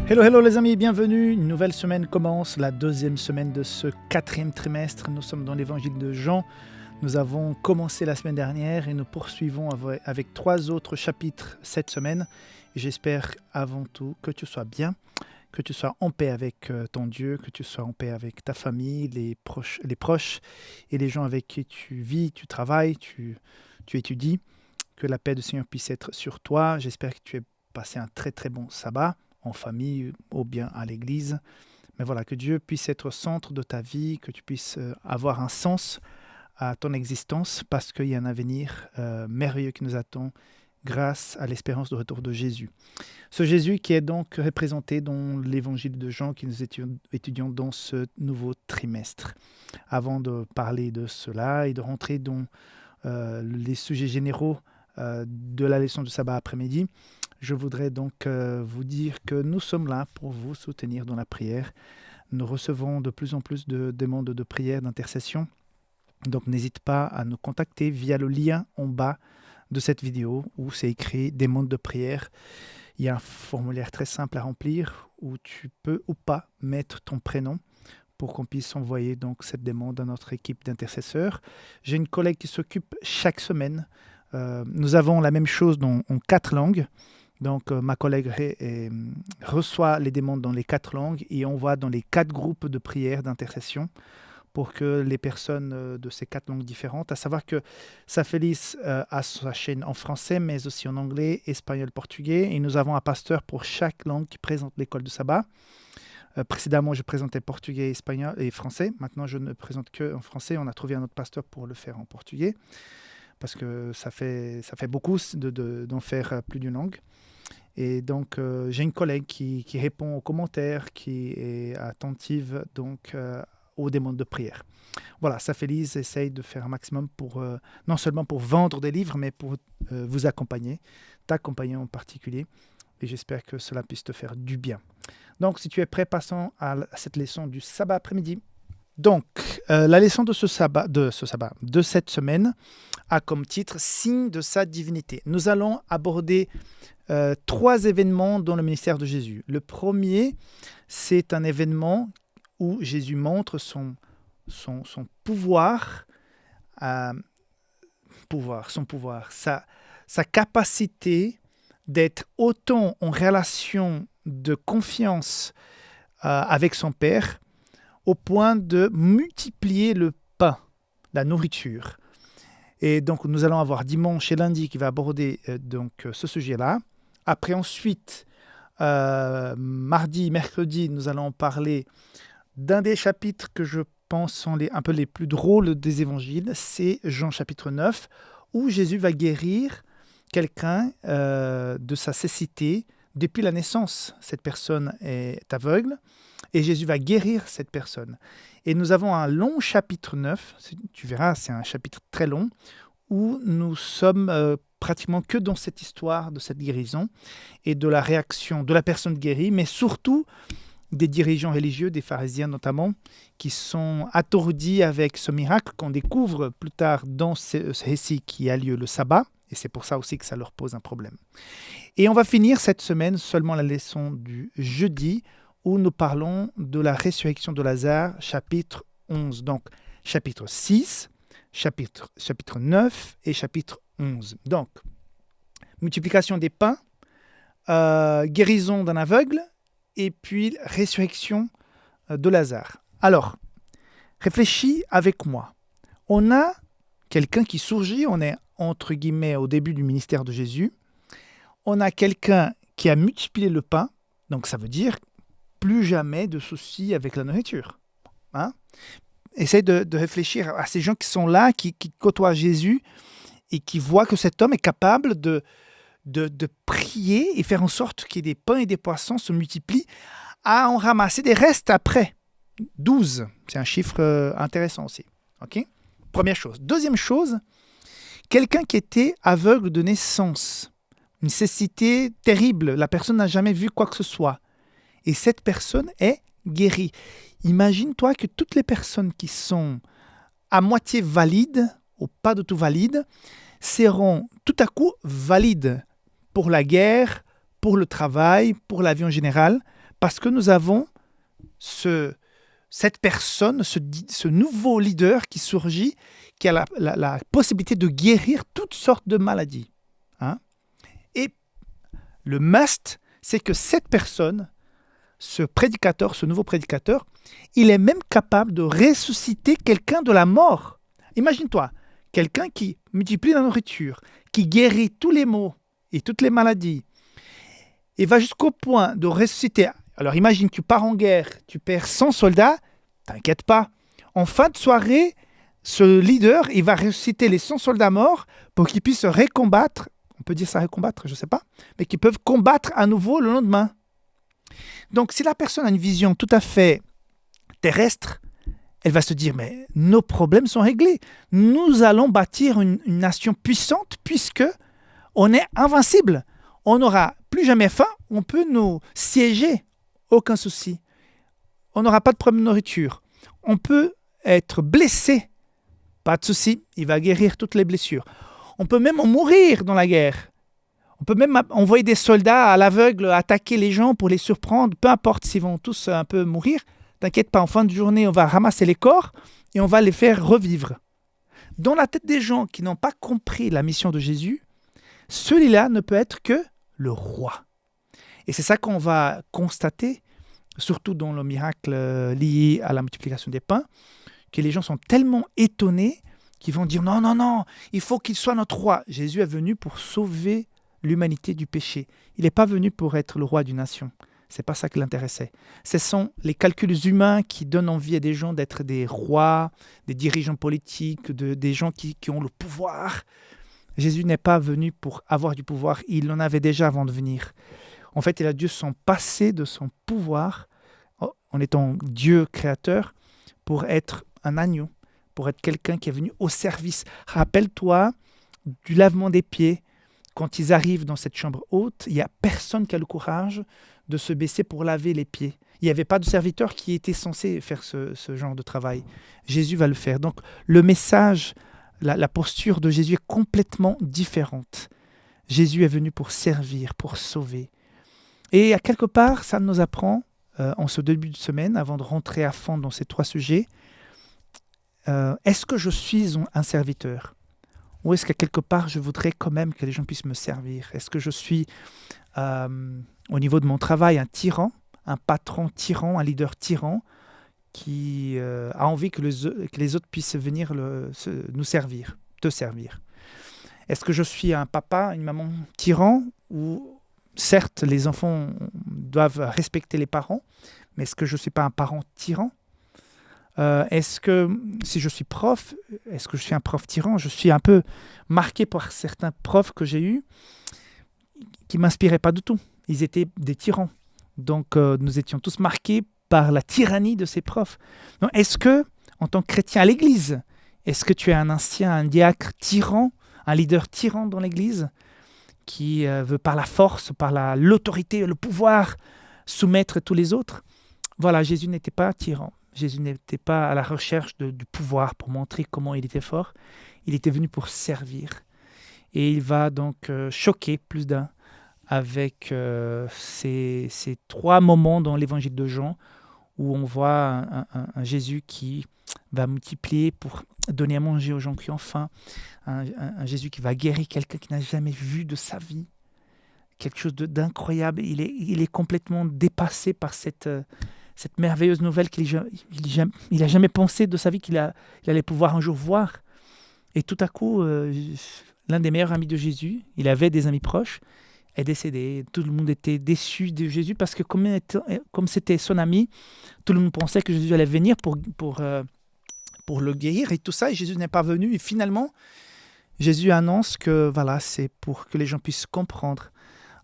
Hello, hello les amis, bienvenue. Une nouvelle semaine commence, la deuxième semaine de ce 4e trimestre. Nous sommes dans l'évangile de Jean. Nous avons commencé la semaine dernière et nous poursuivons avec 3 autres chapitres cette semaine. Et j'espère avant tout que tu sois bien, que tu sois en paix avec ton Dieu, que tu sois en paix avec ta famille, les proches et les gens avec qui tu vis, tu travailles, tu étudies. Que la paix du Seigneur puisse être sur toi. J'espère que tu aies passé un très très bon sabbat en famille ou bien à l'église. Mais voilà, que Dieu puisse être au centre de ta vie, que tu puisses avoir un sens à ton existence parce qu'il y a un avenir merveilleux qui nous attend grâce à l'espérance de retour de Jésus. Ce Jésus qui est donc représenté dans l'évangile de Jean que nous étudions dans ce nouveau trimestre. Avant de parler de cela et de rentrer dans les sujets généraux de la leçon du sabbat après-midi, je voudrais donc vous dire que nous sommes là pour vous soutenir dans la prière. Nous recevons de plus en plus de demandes de prière, d'intercession. Donc n'hésite pas à nous contacter via le lien en bas de cette vidéo où c'est écrit demande de prière. Il y a un formulaire très simple à remplir où tu peux ou pas mettre ton prénom pour qu'on puisse envoyer donc cette demande à notre équipe d'intercesseurs. J'ai une collègue qui s'occupe chaque semaine. Nous avons la même chose en 4 langues. Donc, ma collègue reçoit les demandes dans les 4 langues et envoie dans les 4 groupes de prière, d'intercession pour que les personnes de ces 4 langues différentes, à savoir que Saint-Félix a sa chaîne en français, mais aussi en anglais, espagnol, portugais. Et nous avons un pasteur pour chaque langue qui présente l'école de sabbat. Précédemment, je présentais portugais, espagnol et français. Maintenant, je ne présente qu'en français. On a trouvé un autre pasteur pour le faire en portugais parce que ça fait beaucoup d'en faire plus d'une langue. Et donc, j'ai une collègue qui répond aux commentaires, qui est attentive donc, aux demandes de prière. Voilà, Saint-Félix essaye de faire un maximum pour, non seulement pour vendre des livres, mais pour vous accompagner, t'accompagner en particulier. Et j'espère que cela puisse te faire du bien. Donc, si tu es prêt, passons à cette leçon du sabbat après-midi. Donc, la leçon de cette semaine a comme titre « Signe de sa divinité ». Nous allons aborder 3 événements dans le ministère de Jésus. Le premier, c'est un événement où Jésus montre son pouvoir, sa capacité d'être autant en relation de confiance avec son Père, au point de multiplier le pain, la nourriture. Et donc, nous allons avoir dimanche et lundi qui va aborder ce sujet-là. Après, ensuite, mardi, mercredi, nous allons parler d'un des chapitres que je pense sont un peu les plus drôles des évangiles. C'est Jean chapitre 9, où Jésus va guérir quelqu'un de sa cécité depuis la naissance. Cette personne est aveugle. Et Jésus va guérir cette personne. Et nous avons un long chapitre 9, tu verras, c'est un chapitre très long, où nous sommes pratiquement que dans cette histoire de cette guérison et de la réaction de la personne guérie, mais surtout des dirigeants religieux, des pharisiens notamment, qui sont attourdis avec ce miracle qu'on découvre plus tard dans ce récit qui a lieu le sabbat. Et c'est pour ça aussi que ça leur pose un problème. Et on va finir cette semaine seulement la leçon du jeudi, où nous parlons de la résurrection de Lazare, chapitre 11. Donc, chapitre 6, chapitre 9 et chapitre 11. Donc, multiplication des pains, guérison d'un aveugle, et puis résurrection de Lazare. Alors, réfléchis avec moi. On a quelqu'un qui surgit, on est entre guillemets au début du ministère de Jésus. On a quelqu'un qui a multiplié le pain, donc ça veut dire plus jamais de soucis avec la nourriture. Hein? Essaye de réfléchir à ces gens qui sont là, qui côtoient Jésus et qui voient que cet homme est capable de prier et faire en sorte que des pains et des poissons se multiplient, à en ramasser des restes après. 12, c'est un chiffre intéressant aussi. Okay? Première chose. Deuxième chose, quelqu'un qui était aveugle de naissance. Une cécité terrible, la personne n'a jamais vu quoi que ce soit. Et cette personne est guérie. Imagine-toi que toutes les personnes qui sont à moitié valides, ou pas du tout valides, seront tout à coup valides pour la guerre, pour le travail, pour la vie en général, Parce que nous avons cette personne, ce nouveau leader qui surgit, qui a la possibilité de guérir toutes sortes de maladies. Hein? Et le must, c'est que cette personne, ce prédicateur, ce nouveau prédicateur, il est même capable de ressusciter quelqu'un de la mort. Imagine-toi, quelqu'un qui multiplie la nourriture, qui guérit tous les maux et toutes les maladies, et va jusqu'au point de ressusciter. Alors imagine, tu pars en guerre, tu perds 100 soldats, t'inquiète pas. En fin de soirée, ce leader, il va ressusciter les 100 soldats morts pour qu'ils puissent recombattre, on peut dire ça recombattre, je ne sais pas, mais qu'ils peuvent combattre à nouveau le lendemain. Donc si la personne a une vision tout à fait terrestre, elle va se dire, mais nos problèmes sont réglés. Nous allons bâtir une nation puissante puisque on est invincible. On n'aura plus jamais faim, on peut nous siéger, aucun souci. On n'aura pas de problème de nourriture. On peut être blessé, pas de souci, il va guérir toutes les blessures. On peut même en mourir dans la guerre. On peut même envoyer des soldats à l'aveugle attaquer les gens pour les surprendre, peu importe s'ils vont tous un peu mourir. T'inquiète pas, en fin de journée, on va ramasser les corps et on va les faire revivre. Dans la tête des gens qui n'ont pas compris la mission de Jésus, celui-là ne peut être que le roi. Et c'est ça qu'on va constater, surtout dans le miracle lié à la multiplication des pains, que les gens sont tellement étonnés qu'ils vont dire non, non, non, il faut qu'il soit notre roi. Jésus est venu pour sauver l'humanité du péché. Il n'est pas venu pour être le roi d'une nation. Ce n'est pas ça qui l'intéressait. Ce sont les calculs humains qui donnent envie à des gens d'être des rois, des dirigeants politiques, des gens qui ont le pouvoir. Jésus n'est pas venu pour avoir du pouvoir, il en avait déjà avant de venir. En fait, il a dû s'en passer de son pouvoir en étant Dieu créateur pour être un agneau, pour être quelqu'un qui est venu au service. Rappelle-toi du lavement des pieds. Quand ils arrivent dans cette chambre haute, il n'y a personne qui a le courage de se baisser pour laver les pieds. Il n'y avait pas de serviteur qui était censé faire ce genre de travail. Jésus va le faire. Donc le message, la posture de Jésus est complètement différente. Jésus est venu pour servir, pour sauver. Et à quelque part, ça nous apprend, en ce début de semaine, avant de rentrer à fond dans ces 3 sujets, est-ce que je suis un serviteur ? Ou est-ce qu'à quelque part, je voudrais quand même que les gens puissent me servir ? Est-ce que je suis, au niveau de mon travail, un tyran, un patron tyran, un leader tyran, qui a envie que les autres puissent venir nous servir, te servir ? Est-ce que je suis un papa, une maman tyran, où certes, les enfants doivent respecter les parents, mais est-ce que je ne suis pas un parent tyran ? Est-ce que, si je suis prof, est-ce que je suis un prof tyran ? Je suis un peu marqué par certains profs que j'ai eus qui ne m'inspiraient pas du tout. Ils étaient des tyrans. Donc, nous étions tous marqués par la tyrannie de ces profs. Donc, est-ce que, en tant que chrétien à l'Église, est-ce que tu es un ancien, un diacre tyran, un leader tyran dans l'Église qui veut par la force, par l'autorité, le pouvoir soumettre tous les autres ? Voilà, Jésus n'était pas tyran. Jésus n'était pas à la recherche du pouvoir pour montrer comment il était fort. Il était venu pour servir. Et il va donc choquer plus d'un avec ces 3 moments dans l'évangile de Jean où on voit un Jésus qui va multiplier pour donner à manger aux gens qui ont faim. Un Jésus qui va guérir quelqu'un qui n'a jamais vu de sa vie. Quelque chose d'incroyable. Il est complètement dépassé par cette merveilleuse nouvelle qu'il n'a jamais pensé de sa vie qu'il allait pouvoir un jour voir. Et tout à coup, l'un des meilleurs amis de Jésus, il avait des amis proches, est décédé. Tout le monde était déçu de Jésus parce que comme c'était son ami, tout le monde pensait que Jésus allait venir pour le guérir et tout ça. Et Jésus n'est pas venu. Et finalement, Jésus annonce que voilà, c'est pour que les gens puissent comprendre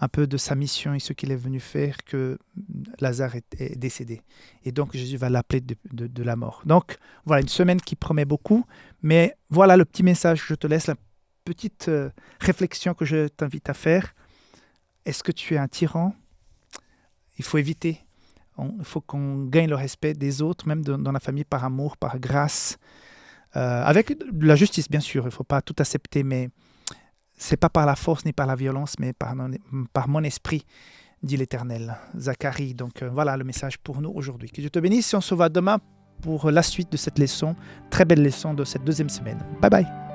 un peu de sa mission et ce qu'il est venu faire, que Lazare est décédé. Et donc, Jésus va l'appeler de la mort. Donc, voilà, une semaine qui promet beaucoup. Mais voilà le petit message que je te laisse, la petite réflexion que je t'invite à faire. Est-ce que tu es un tyran ? Il faut éviter. Il faut qu'on gagne le respect des autres, même dans la famille, par amour, par grâce. Avec de la justice, bien sûr. Il ne faut pas tout accepter, mais ce n'est pas par la force ni par la violence, mais par mon esprit. dit l'Éternel. Zacharie, donc voilà le message pour nous aujourd'hui. Que Dieu te bénisse et on se voit demain pour la suite de cette leçon, très belle leçon de cette deuxième semaine. Bye bye.